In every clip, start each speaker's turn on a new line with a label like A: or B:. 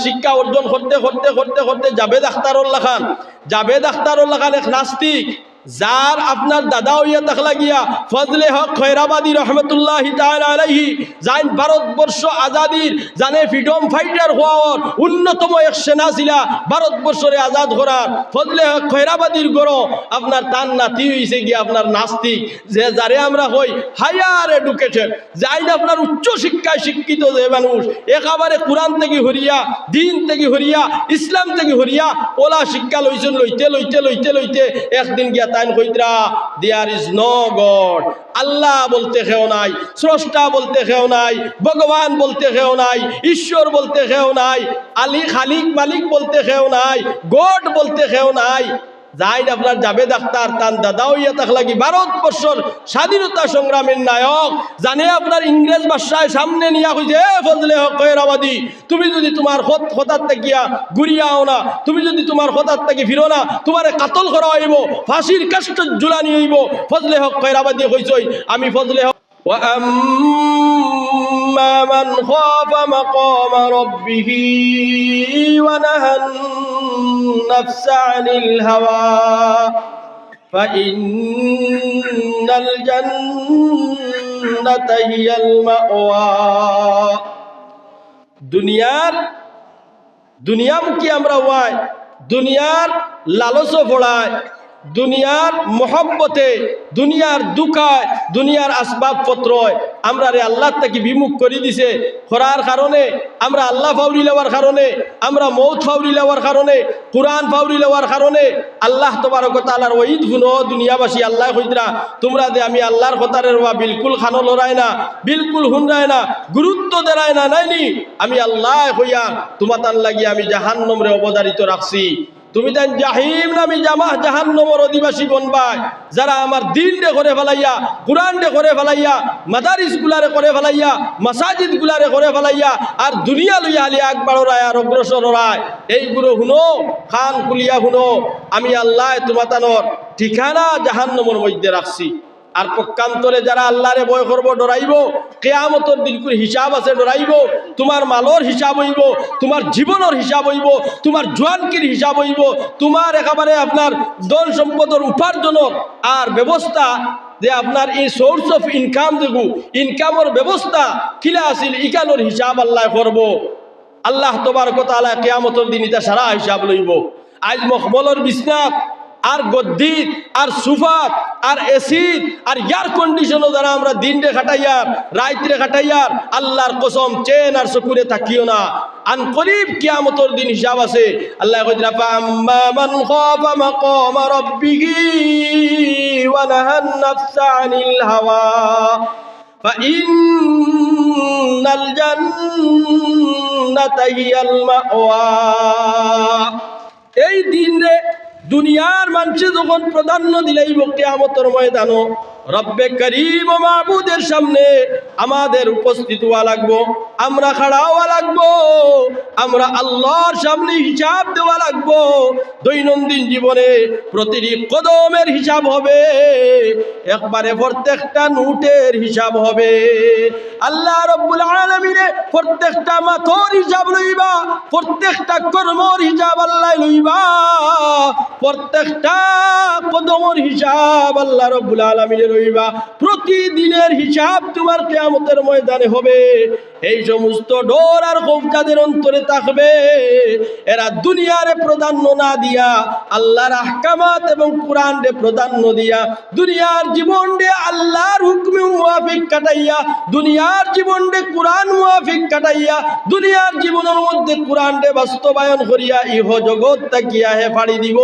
A: শিক্ষা অর্জন করতে করতে করতে করতে জাবেদ আখতারুল্লাহ খান এক নাস্তিক, যার আপনার দাদা হইয়া থাকলা গিয়া ফজলে হক খয়রাবাদী রহমতুল্লাহি তাআলা আলাইহি, যাই ভারতবর্ষ আজাদির জানে ফ্রিডম ফাইটার হওয়ার অন্যতম এক সেনা ছিলা ভারতবর্ষরে আজাদ করার ফজলে হক খয়রাবাদীর গড় আপনার তার নাতি হইছে গিয়া আপনার নাস্তিক, যে যারে আমরা হই হায়ার এডুকেটেড, যাই আপনার উচ্চ শিক্ষায় শিক্ষিত যে মানুষ একেবারে কোরআন থেকে হরিয়া, দিন থেকে হরিয়া, ইসলাম থেকে হরিয়া ওলা শিক্ষা লইছেন, লইতে লইতে লইতে লইতে একদিন গিয়া তাইন কইতরা দেয়ার ইজ নো গড, আল্লাহ বলতে কেউ নাই, স্রষ্টা বলতে কেউ নাই, ভগবান বলতে কেউ নাই, ঈশ্বর বলতে কেউ নাই, আলী খালিক মালিক বলতে কেউ নাই, গড বলতে কেউ নাই। যাই আপনার জাবেদ আখতার তার দাদা হইয়া থাকলা কি ভারতবর্ষর স্বাধীনতা সংগ্রামের নায়ক, জানে আপনার ইংরেজ বাদশায় সামনে নিয়া কইছে, ফজলে হক খয়রাবাদী, তুমি যদি তোমার হঠাৎ থাকিয়া ঘুরিয়াও না, তুমি যদি তোমার হঠাৎ থাকি ফিরো না, তোমারে কাতল করা হইব, ফাঁসির কাষ্ট ঝুলানি হইব। ফজলে হক খয়রাবাদী কইছই আমি ফজলে হক وأما من خاف مقام ربه ونهى النفس عن الهوى فإن الجنة هي المأوى। দুনিয়ামুখী আমরা হওয়ায়, দুনিয়ার লালচ পড়ায়, দুনিয়ার মহব্বতে, দুনিয়ার দুঃখায়, দুনিয়ার আসবাবপত্র আমরা রে আল্লাহ থেকে বিমুখ করে দিছে, করার কারণে আমরা আল্লাহ ফাউরি লওয়ার কারণে, আমরা মৌত ফাউরি লওয়ার কারণে, কুরআন ফাউরি লওয়ার কারণে আল্লাহ তবারক ওয়া তাআলার ওয়াইদ শুনো দুনিয়াবাসী, আল্লাহ কইতরা তোমরা দে আমি আল্লাহর কথারে রবা বিলকুল খানো লড়াই না, বিলকুল হুনরায় না, গুরুত্ব দেরায় না, নাইনি আমি আল্লাহ কইয়া তোমাতান লাগি আমি জাহান্নামরে অবধারিত রাখছি। তুমি তাই জাহিম নামি জাহান্নামের অধিবাসী বনবাই, যারা আমার দিন রে করে ফেলাইয়া, কুরআন রে করে ফেলাইয়া, মাদারিস গুলারে করে ফেলাইয়া, মাসাজিদ গুলারে করে ফেলাইয়া, আর দুনিয়া লইয়া আলি আকবার রায় আর অগ্রসর রায়, এইগুলো শুনো, খান খুলিয়া শুনো, আমি আল্লাহ তোমাতানোর ঠিকানা জাহান্নামের মধ্যে রাখছি। আর পক্ষান্তরে যারা আল্লাহরে ভয় করবো, ডরাইব, কিয়ামতের দিন করে হিসাব আছে, ডরাইব, তোমার মালর হিসাব হইব, তোমার জীবনের হিসাব হইব, তোমার জোয়ানকির হিসাব হইব, তোমার একেবারে আপনার ধন সম্পদের উপার্জনের আর ব্যবস্থা, যে আপনার এই সোর্স অফ ইনকাম, দেখু ইনকামের ব্যবস্থা কিলা আছিল, ইকানোর হিসাব আল্লাহ করব। আল্লাহ তবারক ওয়া তাআলা কিয়ামতের দিন এটা সারা হিসাব লইব। আজ মখমলের বিছনাত আর গদ্দিত আর সুফাত আর এসিদ আর এয়ার কন্ডিশনও দ্বারা আমরা দিন রে খাটাইয়ার, রাত রে খাটাইয়ার, আল্লাহর কসম চেন আর চকুরে তাকিও না, আন করিব কিয়ামতের দিন হিসাব আছে। আল্লাহ কইরা ফাম্মা মান খাফা মাকাম রাব্বিহি ওয়া নাহান নাফসা আনিল হাওয়া ফাইন্নাল জান্নাতা হিয়াল মাওয়া। এই দিন রে দুনিয়ার মানুষে যখন প্রাধান্য দিলেইব কিয়ামতের ময়দানও রব্বে করিম ও মাবুদের সামনে আমাদের উপস্থিত হওয়া লাগবো, আমরা খাড়া হওয়া লাগবো, আমরা আল্লাহর সামনে হিসাব দেওয়া লাগবো। দৈনন্দিন জীবনে প্রতিটি কদমের হিসাব হবে, একবারে প্রত্যেকটা নোটের হিসাব হবে। আল্লাহ রব্বুল আলামিনে প্রত্যেকটা মাথর হিসাব লইবা, প্রত্যেকটা কর্মর হিসাব আল্লাহ লইবা, প্রত্যেকটা কদমের হিসাব আল্লাহ রব্বুল আলামিনে লইবা। প্রতিদিনের হিসাব তোমার কিয়ামতের ময়দানে হবে। এই সমস্ত ডর আর খৌফ যাদের অন্তরে থাকবে, এরা দুনিয়ারে প্রাধান্য না দিয়া আল্লাহর আহকামাত এবং কোরআনে প্রাধান্য দিয়া দুনিয়ার জীবনে আল্লাহর হুকমে মুআফিক কাটাইয়া, দুনিয়ার জীবনে কোরআন মুআফিক কাটাইয়া, দুনিয়ার জীবনের মধ্যে কোরআনে বাস্তবায়ন করিয়া ইহ জগৎ তাকিয়া হে ফাড়ি দিব।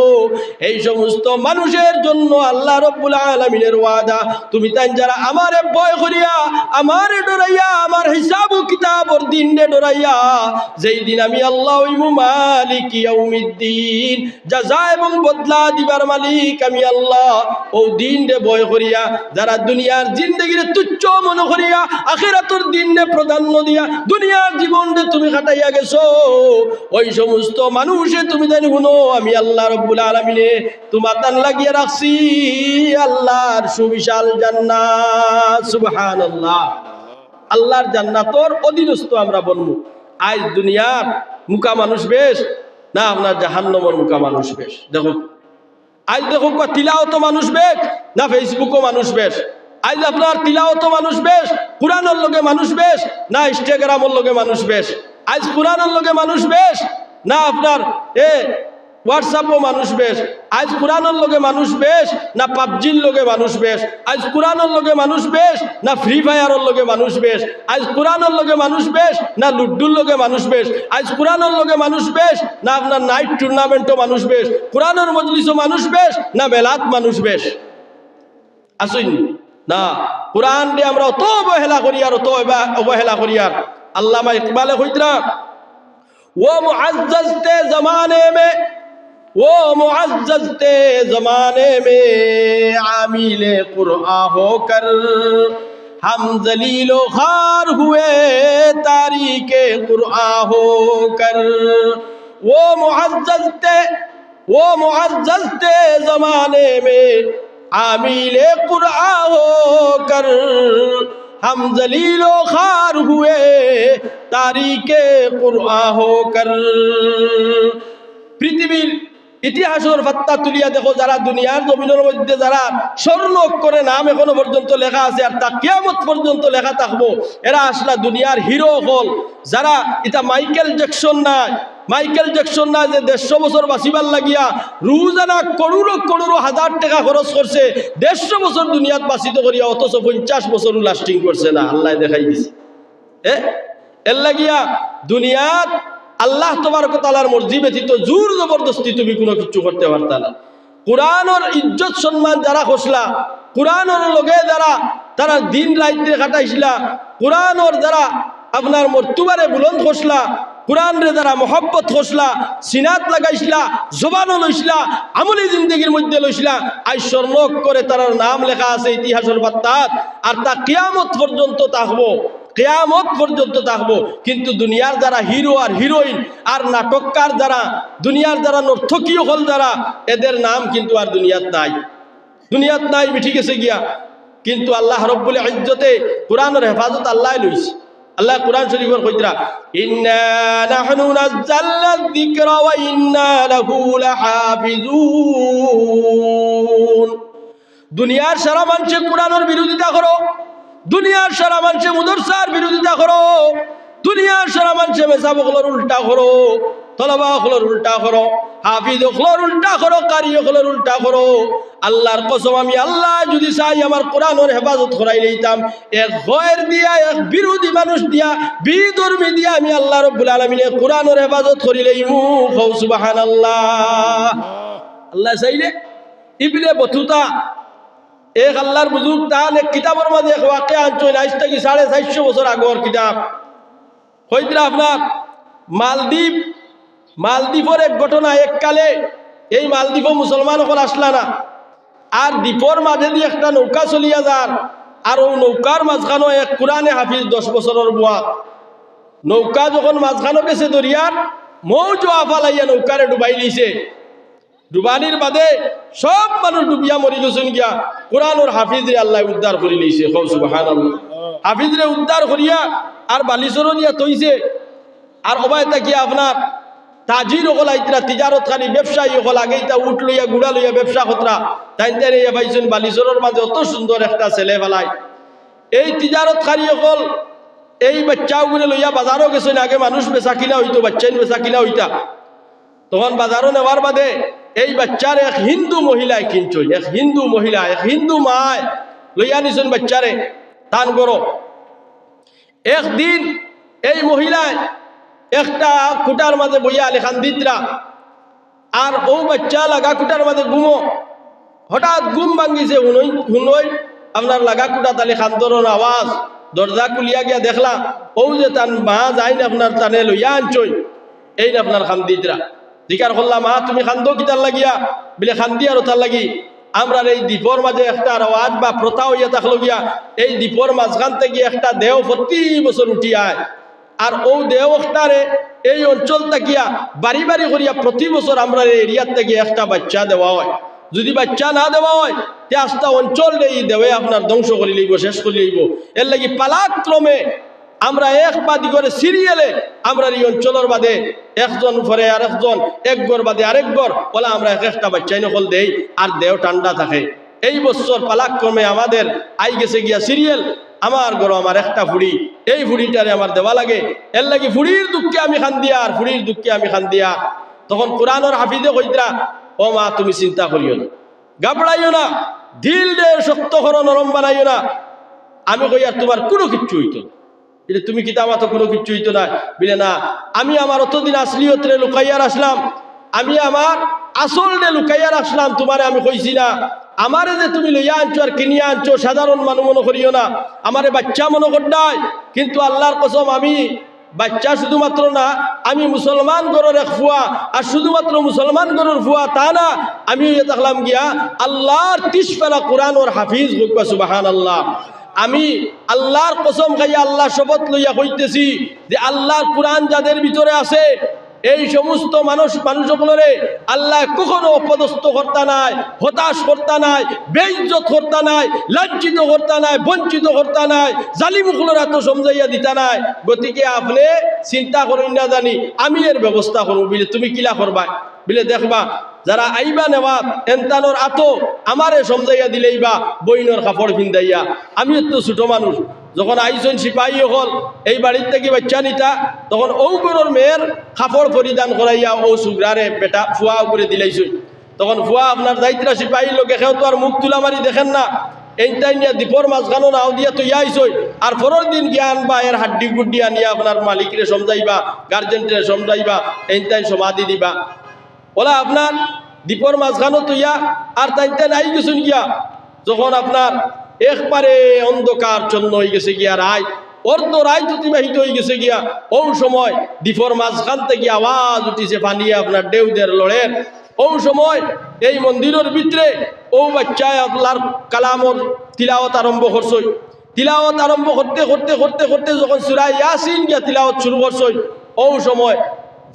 A: এই সমস্ত মানুষের জন্য আল্লাহ রব্বুল আলামিনের ওয়াদা, তুমি তাই যারা আমারে ভয় করিয়া, আমারে ডরাইয়া, আমার হিসাব কিতাবর দিন রে ডরাইয়া, যেই দিন আমি আল্লাহ হইমু মালিক ইয়াউমিদ্দিন, জাযা এবং বদলা দিবার মালিক আমি আল্লাহ, ও দিন রে ভয় করিয়া, যারা দুনিয়ার জিন্দেগিরে তুচ্ছ মনে করিয়া আখিরাতের দিন রে প্রাধান্য দিয়া দুনিয়ার জীবন রে তুমি কাটাইয়া গেছো, ওই সমস্ত মানুষে তুমি জানি শুনো, আমি আল্লাহ রব্বুল আলামিনে তোমাতান লাগিয়ে রাখছি আল্লাহর সুবিশাল জান্নাত। সুবহানাল্লাহ, আল্লাহর জান্নাতর অধীনস্থ আমরা বলবো। আজ দুনিয়ার মুখা মানুষ বেশ না আপনার জাহান্নামের মুখা মানুষ বেশ? দেখো আজ দেখো তিলাওয়াত মানুষ বেশ না ফেসবুকও মানুষ বেশ? আজ আপনার তিলাওয়াত মানুষ বেশ, কোরআনের লগে মানুষ বেশ না ইনস্টাগ্রামের লগে মানুষ বেশ? আজ কোরআনের লগে মানুষ বেশ না আপনার হোয়াটসঅ্যাপও মানুষ বেশ? আজ কোরআনের লগে মানুষ বেশ না পাবজির লগে মানুষ বেশ? আজ কোরআনের লগে মানুষ বেশ না ফ্রি ফায়ারের লগে মানুষ বেশ? আজ কোরআনের লগে মানুষ বেশ না লুড্ডুর লগে মানুষ বেশ? আজ কোরআনের লগে মানুষ বেশ না আপনার নাইট টুর্নামেন্টও মানুষ বেশ? কোরআনের মজলিসও মানুষ বেশ না মেলাত মানুষ বেশ? আসুন না, কোরআন দিয়ে আমরা অত অবহেলা করি আর অত অবহেলা করি। আর আল্লামা ইকবালে কইতরা, ও মুআজ্জাজ তে জমানে মে, वो मुअज़्ज़ज़ ते ज़माने में आमिले कुरआन होकर हम ज़लीलो ख़ार हुए तारीके कुरआन होकर। वो मुअज़्ज़ज़ ते ज़माने में आमिले कुरआन होकर हम ज़लीलो ख़ार हुए तारीके कुरआन होकर। পৃথিবীর ইতিহাসের পাতা তুলিয়া দেখো, যারা দুনিয়ার জমিনের মধ্যে যারা স্বর্ণ অক্ষরে নাম এখনো পর্যন্ত লেখা আছে আর তা কিয়ামত পর্যন্ত লেখা থাকবো, এরা আসলে দুনিয়ার হিরো হল। যারা এটা মাইকেল জ্যাকসন না যে 150 বছর বাঁচিবার লাগিয়া রোজানা করোড়ো হাজার টাকা খরচ করছে, 150 বছর দুনিয়াত বাঁচিত করিয়া, অথচ 50 বছরও লাস্টিং করছে না। আল্লাহ দেখাই দিছে। এর লাগিয়া দুনিয়াত আল্লাহ তাবারক ওয়া তাআলার মর্জি ব্যতীত জোর জবরদস্তি তুমি কোনো কিছু করতে পারতা না। কোরআনের ইজ্জত সম্মান যারা খসলা, কোরআনের লগে যারা তারা দিন রাত কাটাইছিলা, কোরআনের যারা আপনার মর্তুবারে বুলন্দ খসলা, কোরআনরে যারা মহব্বত খসলা, সিনাত লাগাইছিলা, জবানও লইছিলা, আমলি জিন্দগির মধ্যে লইছিলা, আজ স্বর্ণ করে তার নাম লেখা আছে ইতিহাসের পাতাত, আর তা কিয়ামত পর্যন্ত থাকবো, কিয়ামত পর্যন্ত থাকবো। কিন্তু দুনিয়ার যারা হিরো আর হিরোইন আর নাটককার যারা, দুনিয়ার যারা নর্তকীয় হল যারা, এদের নাম কিন্তু আর দুনিয়াত নাই, মিঠে গেছে গিয়া। কিন্তু আল্লাহ রব্বুল ইজ্জতে কোরআনের হেফাজত আল্লাহ লইছে। আল্লাহ কোরআন শরীফের কইতরা, ইন্না নাহনু নাযালনা যিকরা ওয়া ইন্না লাহু লাহাফিজুন। দুনিয়ার সারা মানুষে কোরআনের বিরোধিতা করো, দুনিয়ার সারা মানুষে মুদরসার বিরোধিতা করো, দুনিয়ার সারা মানুষে মেসাবকলর উল্টা করো, তলবা হলর উল্টা করো, হাফিজ হলর উল্টা করো, কারি হলর উল্টা করো। আল্লাহর কসম, আমি আল্লাহ যদি চাই আমার কোরআনের হেফাজত করাই লইতাম, এক গয়ের দিয়া, এক বিরোধী মানুষ দিয়া, বিধর্মী দিয়া আমি আল্লাহ রব্বুল আলামিনে কোরআনের হেফাজত করি লইমু। সুবহানাল্লাহ। আল্লাহ চাইলে ইবনে বতুতা এক আল্লাহর বুজুর্গ তান এক কিতাবের মাঝে এক ওয়াকিয়া আনছেন, আজ থেকে 450 বছর আগের কিতাব। হইতরা আপনার মালদ্বীপের এক ঘটনা। এককালে এই মালদ্বীপও মুসলমান হল আসলা না, আর দ্বীপর মাঝে দিয়ে একটা নৌকা চলিয়া যার, আর ও নৌকার মাঝখানো এক কোরআনে হাফিজ 10 বছরের বুয়া। নৌকা যখন মাঝখানো গেছে দরিয়ার, মৌজ আফালাইয়া নৌকারে ডুবাই লিছে। ডুবানির বাদে সব মানুষ ডুবিয়া মরি গেছেন গিয়া, কোরআনের হাফিজরে আল্লাহ উদ্ধার করে লইছে। সুবহানাল্লাহ। হাফিজরে উদ্ধার করিয়া আর বালিচর দিয়া তৈছে। আর অবায় তাকিয়া আপনার তাজির হল আইতরা, তিজারতকারী ব্যবসায়ী হল, আগেই তা উঠ লইয়া গুড়া লইয়া ব্যবসা খতরা তাই পাইছেন বালিচরের মাঝে অত সুন্দর একটা ছেলে ফেলায়। এই তিজারতকারী হল এই বাচ্চাগুলো লইয়া বাজারও গেছেন। আগে মানুষ বেচা কিনা হইতো, বাচ্চাইন বেচা কিনা হইতা। তখন বাজারও নেওয়ার বাদে এই বাচ্চার এক হিন্দু মহিলায় কিনছই, এক হিন্দু মায় লইয়া নিছেন বাচ্চারে টান করো। একদিন এই মহিলায় একটা কুটার মাঝে বইয়া লেখান দিতরা, আর ও বাচ্চা লাগা কুটার মাঝে ঘুমো। হঠাৎ ঘুম ভাঙ্গিছে, হুনই আপনার লাগা কুটা তালে খান্তরন আওয়াজ। দরজা খুলিয়া গিয়া দেখলা ও যে তান মা যাই না আপনার টানে লইয়া আনছই, এই না আপনার খান্দিতরা। জিকার করলাম, মা তুমি খান্দো কিতার লাগিয়া? বলে খান্দি আর ওতার লাগি আমরা এই দ্বীপর মাঝে একটা আওয়াজ বা প্রথা হইয়া থাকলো গিয়া, এই দ্বীপর মাঝখান থেকে একটা দেহ প্রতি বছর উঠি আয়, আর ও দেহটারে এই অঞ্চল থাকিয়া বাড়ি বাড়ি করিয়া প্রতি বছর আমরা এই এরিয়ার থেকে একটা বাচ্চা দেওয়া হয়। যদি বাচ্চা না দেওয়া হয় তে আস্তা অঞ্চল এই দেওয়ে আপনার ধ্বংস করে লইব, শেষ করে লইব। এর লাগি পালাক্রমে আমরা এক বাদি করে সিরিয়ালে আমরা এই অঞ্চলের বাদে একজন পরে আর একজন, এক ঘর বাদে আরেক ঘর বলে আমরা এক একটা বাচ্চাই নকল দেই আর দেহ ঠান্ডা থাকে। এই বছর পালাক্রমে আমাদের আই গেছে গিয়া সিরিয়াল, আমার ঘর আমার একটা ফুড়ি, এই ফুড়িটারে আমার দেওয়া লাগে, এর লাগে ফুড়ির দুঃখে আমি খান্দিয়া আর ফুড়ির দুঃখে আমি খান্দিয়া। তখন কোরআনের হাফিজে কইতরা, ও মা তুমি চিন্তা করিও না, গাবড়াইও না, দিল দে শক্ত করো, নরম বানাইও না। আমি কই আর তোমার কোনো কিচ্ছু হইতো না। তুমি কিতা আমার তো কোনো কিচ্ছু হইতো না বিলে না, আমি আমার অতদিন আসলিয়তরে লুকাইয়ার আসলাম, আমি আমার আসল রে লুকাইয়ার আসলাম, তোমারে আমি কইছি না আমারে যে তুমি লইয়া আনছো আর কিনিয়া আনছো সাধারণ মানুষ মনে করিও না, আমারে বাচ্চা মনে করডাই। কিন্তু আল্লাহর কসম আমি বাচ্চা শুধুমাত্র না, আমি মুসলমান গরুর এক ফুয়া, আর শুধুমাত্র মুসলমান গরুর ফুয়া তা না, আমি দেখলাম গিয়া আল্লাহর 30 পারা কোরআন ওর হাফিজ। সুবহানাল্লাহ। আমি আল্লাহর কসম খাইয়া আল্লাহ শপথ লইয়া কইতেছি যে আল্লাহর কোরআন যাদের ভিতরে আছে এই সমস্ত মানুষগুলোরে আল্লাহ কখনো অপদস্থ করতা নাই, হতাশ করতা নাই, বেইজ্জত করতা নাই, লাজ্জিত করতা নাই, বঞ্চিত করতা নাই, জালিমগুলোর এত সমঝাইয়া দিতা নাই। গতিকে আপনি চিন্তা করেন না জানি আমি এর ব্যবস্থা করবো বিলে তুমি কিলা করবা বিলে দেখবা যারা আইবা নেওয়া এনতানোর আতো আমারে সমঝাইয়া দিলেই বা বইনর কাপড় পিন্দাইয়া। আমি তো ছোট মানুষ, যখন আইসন সিপাহী হল এই বাড়ির থেকে বাচ্চা নিতা, তখন ও গরুর মেয়ের কাপড় পরিধান করাইয়া ও সুগ্রারে বেটা ফুয়া উপরে দিলাইছই। তখন ফুয়া আপনার দায়িত্রা সিপাহীর লোকে খেও তো আর মুখ তুলা মারি দেখেন না, এইটাই নিয়ে দ্বীপর মাঝখানো নাও দিয়া তো ইয়াইছই। আর পরের দিন জ্ঞান বা এর হাড্ডি গুড্ডি আনিয়া আপনার মালিকরে সমঝাইবা, গার্জেনরে সমঝাইবা, এইটাই সমাধি দিবা। ওলা আপনার দ্বীপর মাঝখানো তো ইয়া আর তাইতে নাই গেছুন গিয়া, যখন আপনার একবারে অন্ধকার চন্ন হয়ে গেছে গিয়া, রায় অর্ধ রায় অতিবাহিত হয়ে গেছে গিয়া, ও সময় দ্বীপর মাঝখান থেকে আওয়াজ উঠিছে পানিয়ে আপনার ডেউদের লড়ের। ও সময় এই মন্দিরের ভিতরে ও বাচ্চায় আপনার কালামর তিলাওয়াত আরম্ভ করছই। তিলাওয়াত আরম্ভ করতে করতে করতে করতে যখন সূরা ইয়াসিন গিয়া তিলাওয়াত শুরু করছই, ও সময়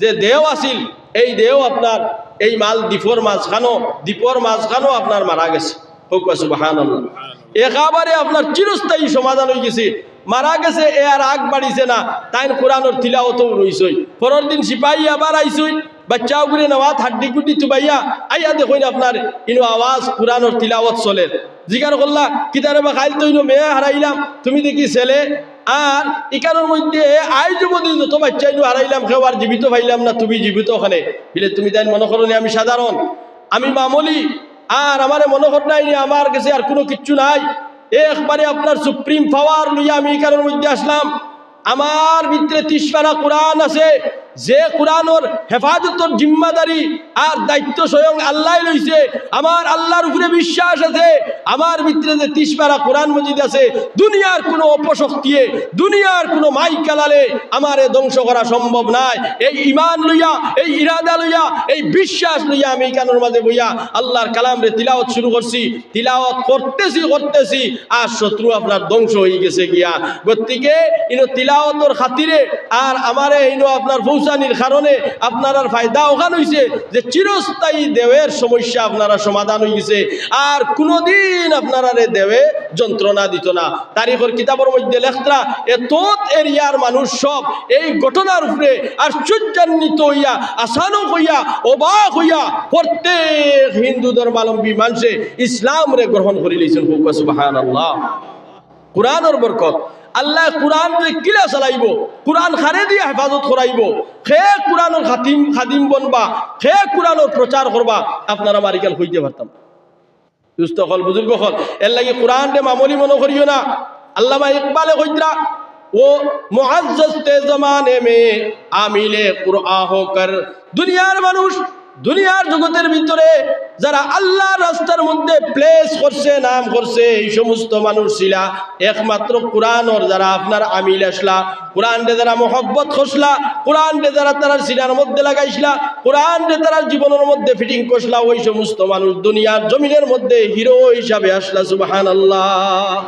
A: যে দেহ আসিল এই দেহ আপনার এই মাল দ্বীপর মাঝখানো আপনার মারা গেছে। সুবহানাল্লাহ। একেবারে আপনার চিরস্থায়ী সমাধান হয়ে গেছে, মারা গেছে এ আর আগ বাড়িছে না, তাই কোরআনের তিলাওয়াত রইছই। পরের দিন সিপাহী আবার আইসই, বাচ্চা উপরে নেওয়াত হাড্ডি গুড্ডি তুবাইয়া আইয়া দেখুন আপনার ইনো আওয়াজ কোরআনের তিলাওয়াত চলে। জিজ্ঞাসা করলা কিতারে বা খাইল তো ইনো মেয়ে হারাইলাম, তুমি দেখি ছেলে। আর ইকানোর মধ্যে আই যুবতী যত বাচ্চা ইনো হারাইলাম, কেউ আর জীবিত পাইলাম না, তুমি জীবিত ওখানে বিলে তুমি তাই মনে করো আমি সাধারণ, আমি মামুলি, আর আমারে মনে কর নাই আমার কাছে আর কোনো কিচ্ছু নাই। একবারে আপনার সুপ্রিম পাওয়ার লইয়া আমি ইকানোর মধ্যে আসলাম। আমার ভিতরে 30 পারা কোরআন আছে, যে কোরআনের হেফাজতর জিম্মাদারি আর দায়িত্ব স্বয়ং আল্লাহ লইছে। আমার আল্লাহর উপরে বিশ্বাস আছে, আমার ভিতরে যে 30 পারা কোরআন মজিদ আছে, দুনিয়ার কোনো অপশক্তিয়ে, দুনিয়ার কোনো মাইকালালে আমারে ধ্বংস করা সম্ভব নাই। এই ইমান লইয়া, এই ইরাদা লইয়া, এই বিশ্বাস লইয়া আমি কানের মাঝে বইয়া আল্লাহর কালাম রে তিলাওয়াত শুরু করছি। তিলাওয়াত করতেছি আর শত্রু আপনার ধ্বংস হয়ে গেছে গিয়া। গতিকে ইনো তিলাওয়াতর খাতিরে আর আমারে ইনো আপনার পৌঁছানির কারণে আপনার ফায়দা ওখান হইছে যে চিরস্থায়ী দেহের সমস্যা আপনারা সমাধান হয়ে গেছে, আর কোনোদিন আপনারা দেহে যন্ত্রণা দিত না। তারিখের কিতাবের মধ্যে লেখরা এত এরিয়ার মানুষ সব এই ঘটনার উপরে আশ্চর্যান্বিত হইয়া, আসানক হইয়া, অবাক হইয়া প্রত্যেক হিন্দু ধর্মাবলম্বী মানুষে ইসলাম রে গ্রহণ করে লইছেন। সুবহানাল্লাহ। কোরআনের বরকত আল্লাহ কোরআন যে কিলা চালাইব, কোরআন খারে দিয়ে হেফাজত করাইব, সে কোরআনের খাদিম বনবা, সে কোরআনের প্রচার করবা, আপনারা মারিকাল হইতে পারতাম। দুস্থ হল বুজুর্গ হল, এর লাগে কোরআন রে মামুলি মনে করিও না। আল্লামা ইকবালে কইতরা ও মুআজ্জাজ তে জামানে মে আমিলে কুরআন হোকর। দুনিয়ার মানুষ, দুনিয়ার জগতের ভিতরে যারা আল্লাহ রাস্তার মধ্যে প্লেস করছে, নাম করছে, এই সমস্ত মানুষ ছিলা একমাত্র কোরআনর যারা আপনার আমিল আসলা, কোরআন রে যারা মোহব্বত করছলা, কোরআন রে যারা তারা সিনার মধ্যে লাগাইছিলা, কোরআন রে তারা জীবনের মধ্যে ফিটিং করছলা, ওই সমস্ত মানুষ দুনিয়ার জমিনের মধ্যে হিরো হিসাবে আসলা। সুবহানাল্লাহ।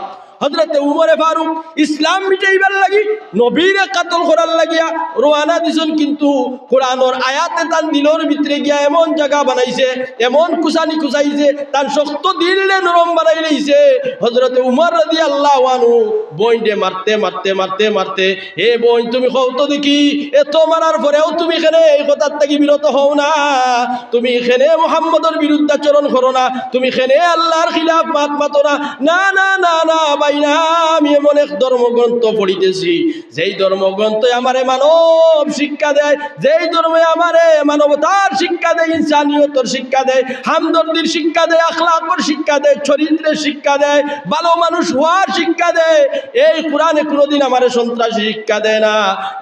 A: হযরতে উমরে ফারুক ইসলাম মিটাইবার লাগি নবীরে কাতল করার লাগিয়া রওনা দিছেন, কিন্তু কোরআনের আয়াতে তার দিলের ভিতরে গিয়া এমন জায়গা বানাইছে, এমন কুসানি কুসাইছে, তার শক্ত দিলে নরম বানাই লইছে। হযরতে উমর রাদিয়াল্লাহু আনহু বইনকে মারতে মারতে মারতে মারতে, হে বইন তুমি কও তো দেখি, এত মারার পরেও তুমি এখানে এই কথার থেকে বিরত হও না, তুমি এখানে মুহাম্মদের বিরুদ্ধাচরণ করো না, তুমি এখানে আল্লাহর খিলাফ মাত মাতো না। না না না না ভাই না, আমি এমন এক ধর্মগ্রন্থ পড়িতেছি যেই ধর্মগ্রন্থ আমারে মানব শিক্ষা দেয়, যেই ধর্মে আমারে মানবতার শিক্ষা দেয়, ইনসানিয়তের শিক্ষা দেয়, হামদর্দির শিক্ষা দেয়, আখলাকের শিক্ষা দেয়, চরিত্রের শিক্ষা দেয়, ভালো মানুষ হওয়ার শিক্ষা দেয়। এই কোরআনে কোনোদিন আমারে সন্ত্রাসী শিক্ষা দেয় না।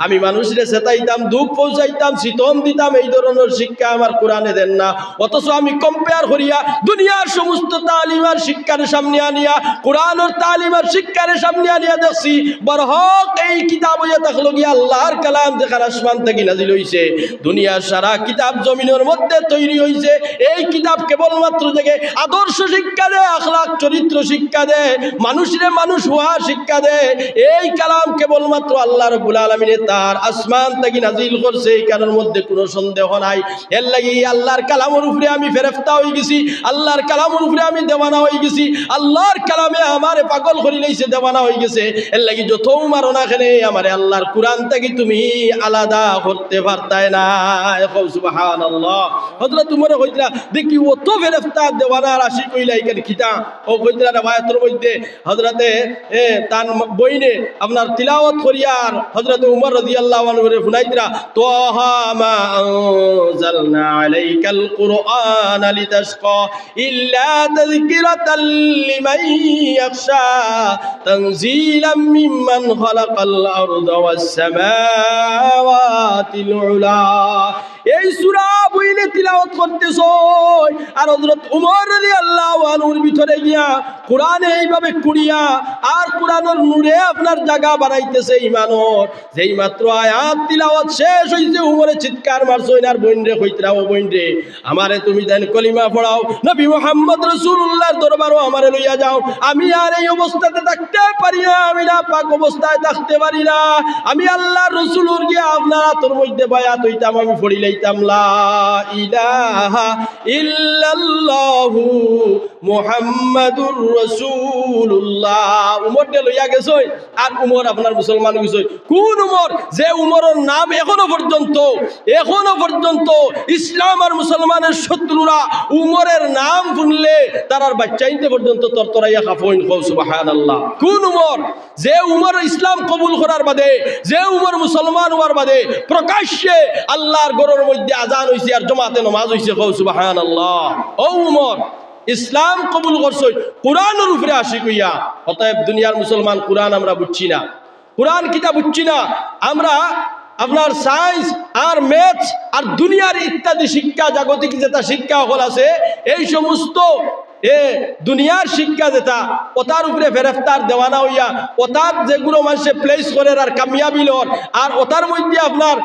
A: আমি মানুষরে চেতাইতাম, দুঃখ পৌঁছাইতাম, শীতম দিতাম, এই ধরনের শিক্ষা আমার কোরআনে দেন না। অথচ আমি কম্পেয়ার করিয়া দুনিয়ার সমস্ত তালিমার শিক্ষার সামনে আনিয়া, কোরআনের তালিমার শিক্ষার সামনে আনিয়া দেখছি বরহক এই কিতাব হইয়া থাকলো গিয়া আল্লাহর কালাম যেখানে আসমান থেকে নাজিল হইছে, দুনিয়ার সারা কিতাব জমিনের মধ্যে তৈরি হইছে। এই কিতাব কেবলমাত্র থেকে আদর্শ শিক্ষা দেয়, আখলাক চরিত্র শিক্ষা দেয়, মানুষরে মানুষ হওয়া শিক্ষা দেয়। এই কালাম কেবলমাত্র আল্লাহ রাব্বুল আলামিন তার আসমান থেকে নাজিল করছে, এই কারণের মধ্যে কোনো সন্দেহ নাই। এর লাগি আল্লাহর কালামের উপরে আমি ফেরেশতা হয়ে গেছি, আল্লাহর কালামের উপরে আমি দেওয়ানা হয়ে গেছি, আল্লাহর কালামে আমারে পাগল করে লইছে, দেওয়ানা হয়ে গেছে। এর লাগি যত মারো না কেন আমারে আল্লাহর কোরআন থেকে তুমি আলাদা করতে পারতাই না। সুবহানাল্লাহ। হযরত উমর কইতরা দেখি অত ফেরেশতা দেওয়ানা রাশি কইলা এখানে খিতা ও কইতরা রিওয়ায়াতের মধ্যে হযরতে তার বইনে আপনার তিলাওয়াত করিয়ার হযরত উমর রাদিয়াল্লাহু আনহু শুনাইতরা, তাহা মা আনজালনা আলাইকাল কুরআন লিতাশকা ইল্লা তাযকিরাতাল লিমান ইয়াখশা তানজিলাম মিম্মান খালাকাল আরদা ওয়াস সামাওয়াতিল উলা। এই সূরা বইলে তিলাওয়াত করতেছ আর হযরত উমর রাদিয়াল্লাহু আনহুর ভিতরে গিয়া কোরআনে এইভাবে কুড়িয়া আর কোরআনের নূরে আপনার জায়গা বানাইতেছে ইমানর। যেই মাত্র আয়াত তিলাওয়াত শেষ হইছে উমরে চিৎকার মারছই আর বইন রে কইতরা, ও বইন রে আমারে তুমি দেন কলিমা পড়াও, নবী মুহাম্মদ রাসূলুল্লাহর দরবারও আমারে লইয়া যাও। আমি আর এই অবস্থাতে থাকতে পারি না, আমি না পাক অবস্থায় থাকতে পারি না। আমি আল্লাহর রাসূলুর গিয়া আপনারা তোর মধ্যে বায়াত হইতাম, আমি পড়ি লইতাম লা ইলাহা ইল্লাল্লাহু মুহাম্মাদুর রাসূলুল্লাহ। উমর তে লইয়া গেছই আর উমর আপনার মুসলমান গেছই। কোন উমর? যে উমরের নাম এখনো পর্যন্ত ইসলাম আর মুসলমানের শত্রুরা উমরের নাম শুনলে তারার বাচ্চাইতে পর্যন্ত তরতরাইয়া কাফইন। সুবহানাল্লাহ। কোন উমর? যে উমর ইসলাম কবুল করার বাদে, যে উমর মুসলমান হওয়ার বাদে প্রকাশ্যে আল্লাহর ঘরের মধ্যে আজান হইছে আর জমাতে নামাজ হইছে। সুবহানাল্লাহ। ও উমর ইসলাম কবুল করছই কোরআনের উপরে আশিক হইয়া। অতএব দুনিয়ার মুসলমান কোরআন আমরা বুঝছি না, কোরআন কিতাব বুঝছি না। আমরা আপনার সায়েন্স আর ম্যাথস আর দুনিয়ার ইত্যাদি শিক্ষা, জাগতিক যেটা শিক্ষা হল আছে, এই সমস্ত দুনিয়ার শিক্ষা যেটা ওটার উপরে ফেরেফতার দেওয়ানা হইয়া ওটার যেগুলো মানুষে প্লেস করে আর কামিয়াবি লর আর ওটার মধ্যে আপনার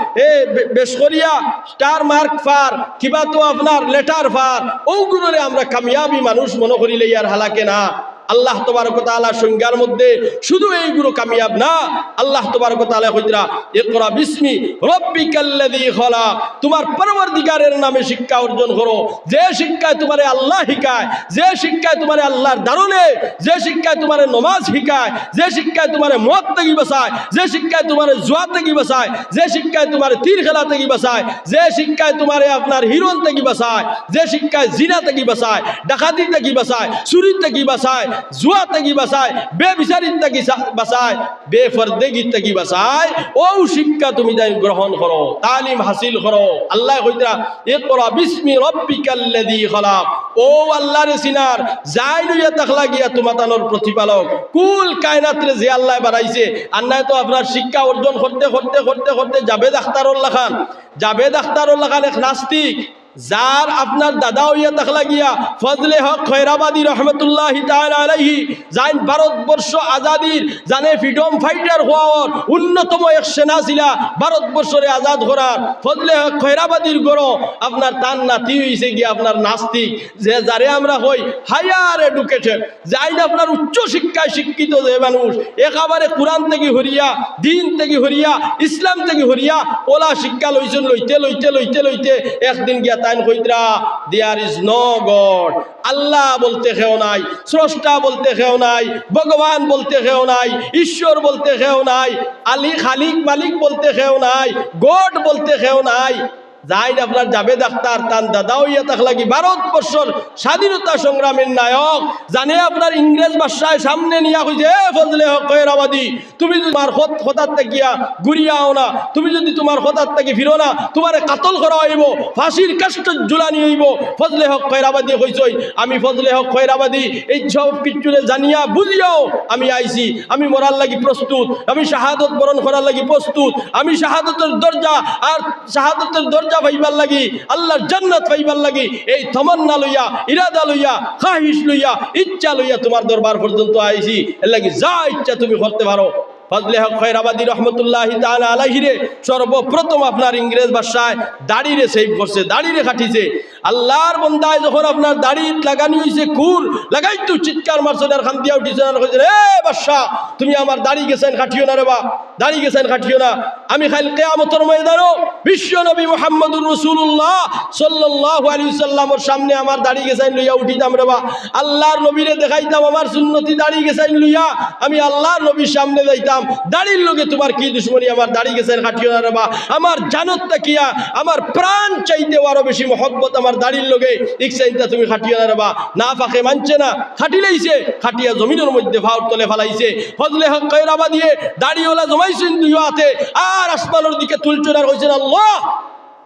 A: বেশ করিয়া স্টার মার্ক ফার কিবা তো আপনার লেটার ফার ওগুলোরে আমরা কামিয়াবি মানুষ মনে করিলে আর হালাকে না। আল্লাহ তবারক ওয়া তাআলা সংজ্ঞার মধ্যে শুধু এইগুলো কামিয়াব না। আল্লাহ তবারক ওয়া তাআলা কইতরা ইকরা বিসমি রাব্বিকাল্লাযী খালাক, তোমার পরওয়ারদিগারের নামে শিক্ষা অর্জন করো। যে শিক্ষায় তোমারে আল্লাহ শিখায়, যে শিক্ষায় তোমারে আল্লাহর দারুনে, যে শিক্ষায় তোমারে নামাজ শিখায়, যে শিক্ষায় তোমারে মদ থেকে বাঁচায়, যে শিক্ষায় তোমারে জুয়া থেকে বাঁচায়, যে শিক্ষায় তোমারে তীর খেলা থেকে বাঁচায়, যে শিক্ষায় তোমারে আপনার হিরণ থেকে বাঁচায়, যে শিক্ষায় জিনা থেকে বাঁচায়, ডাকাতি থেকে বাঁচায়, চুরি থেকে বাঁচায়, জুয়া থেকে বাঁচায়, বেবিচারিত থেকে বাঁচায়, বেফরদেগি থেকে বাঁচায়, ও শিক্ষা তুমি তাই গ্রহণ করো, তালিম হাসিল করো। আল্লাহ কইতরা ইকরা বিসমি রাব্বিকাল্লাযী খালাক, ও আল্লাহর সিনার যাই লইয়া তাকলা গিয়া তোমাতানোর প্রতিপালক কুল কায়নাতরে যে আল্লাহ বানাইছে। আর নাই তো আপনার শিক্ষা অর্জন করতে করতে করতে করতে জাবেদ আখতারুল্লাহ খান এক নাস্তিক, যার আপনার দাদা হইয়া থাকলা গিয়া ফজলে হক খয়রাবাদী রহমতুল্লাহি তাআলা আলাইহি যাইন ভারতবর্ষ আজাদির জানে ফ্রিডম ফাইটার হওয়ার অন্যতম এক সেনা ছিলা ভারতবর্ষরে আজাদ করার ফজলে হক খয়রাবাদীর গড় আপনার তার নাতি হইছে গিয়া আপনার নাস্তিক যে যারে আমরা হই হায়ার এডুকেটেড যাইন আপনার উচ্চ শিক্ষায় শিক্ষিত যে মানুষ একেবারে কোরআন থেকে হরিয়া দিন থেকে হরিয়া ইসলাম থেকে হরিয়া ওলা শিক্ষা লইছেন লইতে লইতে লইতে লইতে একদিন গিয়া তাইন কইতরা দেয়ার ইজ নো গড, আল্লাহ বলতে কেউ নাই, স্রষ্টা বলতে কেউ নাই, ভগবান বলতে কেউ নাই, ঈশ্বর বলতে কেউ নাই, আলী খালিক মালিক বলতে কেউ নাই, গড বলতে কেউ নাই। যাইন আপনার জাবেদ আখতার তার দাদা হইয়া থাকলা কি ভারতবর্ষর স্বাধীনতা সংগ্রামের নায়ক জানে আপনার ইংরেজ বাদশায় সামনে নিয়া কইছে এ ফজলে হক খয়রাবাদী তুমি তোমার হঠাৎ থাকিয়া ঘুরিয়াও না, তুমি যদি তোমার হঠাৎ থাকি ফিরো না তোমারে কাতল করা হইব, ফাঁসির কাষ্ট ঝুলানি হইব। ফজলে হক খয়রাবাদী কইছই আমি ফজলে হক খয়রাবাদী এই সব কিচ্ছুরে জানিয়া বুঝিয়াও আমি আইছি, আমি মরার লাগি প্রস্তুত, আমি শাহাদত বরণ করার লাগি প্রস্তুত, আমি শাহাদতের দরজা আর শাহাদতের দরজা পাইবার লাগি আল্লাহর জান্নাত পাইবার লাগি এই তমান্না লইয়া ইরাদা লইয়া খাহিশ লইয়া ইচ্ছা লইয়া তোমার দরবার পর্যন্ত আইছি, এর লাগি যা ইচ্ছা তুমি করতে পারো। ফজলে হক খয়রাবাদী রহমতুল্লাহি তাআলা আলাইহি রে সর্বপ্রথম আপনার ইংরেজ বাদশায় দাড়িরে সেভ করছে, দাড়িরে খাটিছে। আল্লাহর বন্দায় যখন আপনার দাড়ি লাগানি হইছে কুর লাগাইতো চিৎকার মারছেন আর খান দিয়া উঠিছেন আর কইছেন এ বাদশা তুমি আমার দাড়ি গেছেন খাটিও না রে বা, দাড়ি গেছেন খাটিও না। আমি কাল কিয়ামতের ময়দানে বিশ্ব নবী মুহাম্মদুর রাসূলুল্লাহ সাল্লাল্লাহু আলাইহি ওয়াসাল্লামের সামনে আমার দাড়ি গেছেন লইয়া উঠিতাম রে বা, আল্লাহর নবীরে দেখাইতাম আমার সুন্নতি দাড়ি গেছেন লইয়া আমি আল্লাহর নবীর সামনে যাইতাম। দাড়ির লগে তোমার কি দুশ্মনী, আমার দাড়ি গেছেন খাটিও না রে বা, আমার জানত তাকিয়া আমার প্রাণ চাইতে আরো বেশি মহব্বত আমার দাড়ির লগে ইকসাইনটা তুমি খাটিও না রে বা। না ফাঁকে মানছে না, খাটিলাইছে, খাটিয়া জমিনের মধ্যে ভাউর তলে ফালাইছে। ফজলে হক খয়রাবাদী দাড়িওয়ালা জমাইছেন দুই হাতে আর আসমানের দিকে তুলছেন আর কইছেন আল্লাহ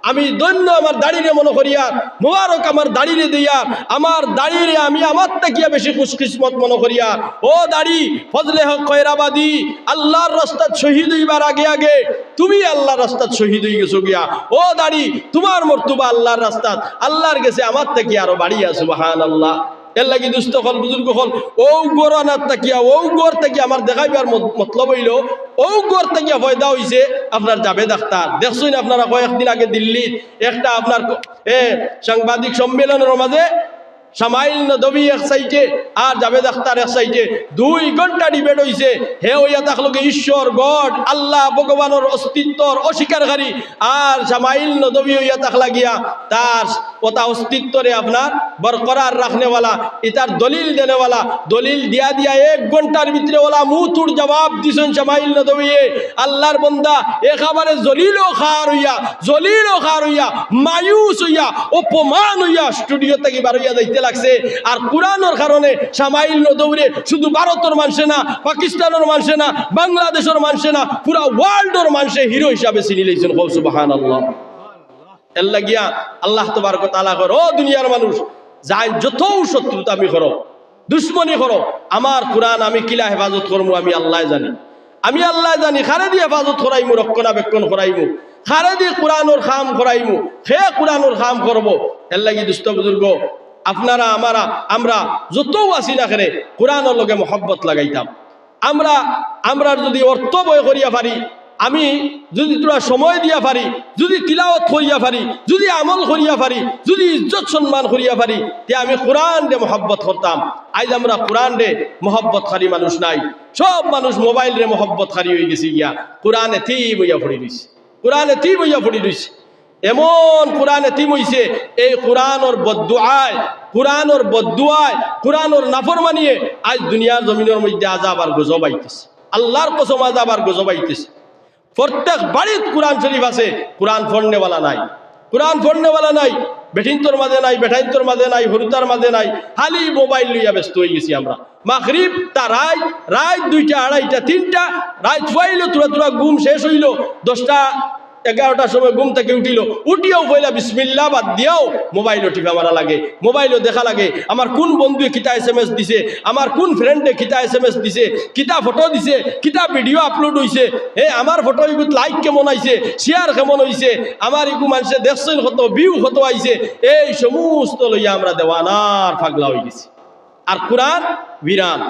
A: আমি দৈন্য আমার দাড়িরে মনে করিয়ার মোবারক আমার দাড়িরে দিয়ার আমার দাড়িরে আমি আমার তাকিয়া বেশি খুশকিসমত মনে করিয়ার। ও দাড়ি ফজলে হক খয়রাবাদী আল্লাহর রাস্তাত শহীদ হইবার আগে আগে তুমি আল্লাহর রাস্তাত শহীদ হয়ে গেছো গিয়া। ও দাড়ি তোমার মর্তবা আল্লাহর রাস্তাত আল্লাহর গেছে আমার তাকিয়া আরো বাড়িয়া সুবহানাল্লাহ। এর লাগি দুস্থ হল বুজুর্গ হল ও গোরানার তাকিয়া ও গোর তাকিয়া আমার দেখাইবার মতলব হইল ও গোর তাকিয়া ফয়দা হইছে আপনার জাবেদ আখতার। দেখছেন আপনারা কয়েকদিন আগে দিল্লির একটা আপনার সাংবাদিক সম্মেলনের মাঝে শামাইল নদভী এক সাইডে আর জাবেদ আখতার এক সাইডে 2 ঘন্টা ডিবেট হইছে। হে হইয়া থাকলো ঈশ্বর গড আল্লাহ ভগবানের অস্তিত্বর অস্বীকারী আর শামাইল নদভী হইয়া থাকলা গিয়া তার ওটা অস্তিত্বরে আপনার বরকরার রাখনেওয়ালা ইতার দলিল দেনেওয়ালা দলিল দিয়া দিয়া 1 ঘন্টার ভিতরে ওলা মুতুর জবাব দিছেন শামাইল নদভী। আল্লাহর বন্দা একেবারে জলিল খার হইয়া মায়ুস হইয়া অপমান হইয়া স্টুডিও থেকে বার হইয়া যাইতে লাগছে। আর কোরআনের কারণে শামাইল নদভী শুধু ভারতের মানুষে না, পাকিস্তানের মানুষে না, বাংলাদেশের মানুষে না, পুরা ওয়ার্ল্ডের মানুষে হিরো হিসাবে চিনি লইছেন। সুবহানাল্লাহ। এর লাগিয়া আল্লাহ তাবারক ওয়া তাআলা কর ও দুনিয়ার মানুষ যাই যত শত্রুতা আমি করো দুশ্মনী করো আমার কোরআন আমি কিলা হেফাজত করবো আমি আল্লাহ জানি, আমি আল্লাহ জানি। খারে দিয়ে হেফাজত করাইমু রক্ষণাবেক্ষণ করাইমু, খারে দিয়ে কোরআনের খাম করাইমু, সে কোরআনের খাম করবো। এর লাগি দুস্থ বুজুর্গ আপনারা আমরা যত আছি না খেরে কোরআনের লগে মহব্বত লাগাইতাম। আমরা যদি অর্থ বয় করিয়া পারি, আমি যদি তোরা সময় দিয়া পারি, যদি তিলাওয়াত করিয়া পারি, যদি আমল করিয়া পারি, যদি ইজ্জত সম্মান করিয়া পারি, তে আমি কোরআন রে মহব্বত করতাম। আজ আমরা কোরআন রে মহব্বত খারি মানুষ নাই, সব মানুষ মোবাইল রে মহব্বত খারি হয়ে গেছি গিয়া। কোরআনে তি বইয়া পড়ি রইছে, কোরআনে তি বইয়া পড়ি রইছে। এমন কোরআনে তিম হইছে এই কোরআনের বদদুয়ায় কোরআনের নাফরমানিয়ে আজ দুনিয়ার জমিনের মধ্যে আযাব আর গজব আইতেছে। আল্লাহর কসম আযাব আর গজব আইতেছে। প্রত্যেক বাড়িত কোরআন শরীফ আছে, কোরআন পড়নেওয়ালা নাই, কোরআন পড়নেওয়ালা নাই। বেঠিন্তর মাঝে নাই, বেঠাইন্তর মাঝে নাই, হরুতার মাঝে নাই, খালি মোবাইল লইয়া ব্যস্ত হয়ে গেছি আমরা। মাগরিব তা রাত 2টা 2:30 3টা রাত হইল, তুরা ঘুম শেষ হইল 10টা 11টার সময় ঘুম থেকে উঠিও পয়লা বিসমিল্লাহ বাদ দিয়াও মোবাইলও টিপা মারা লাগে, মোবাইলও দেখা লাগে আমার কোন বন্ধু কিতা SMS দিছে, আমার কোন ফ্রেন্ডে কিতা SMS দিছে, কিতা ফটো দিছে, কিতা ভিডিও আপলোড হইছে, আমার ফটো এগুলো লাইক কেমন আইছে, শেয়ার কেমন হইছে, আমার এগু মানুষে দেখছেন কত ভিউ কত আইছে, এই সমস্ত লইয়া আমরা দেওয়ানার পাগলা হয়ে গেছি। আর কোরআন বিরান।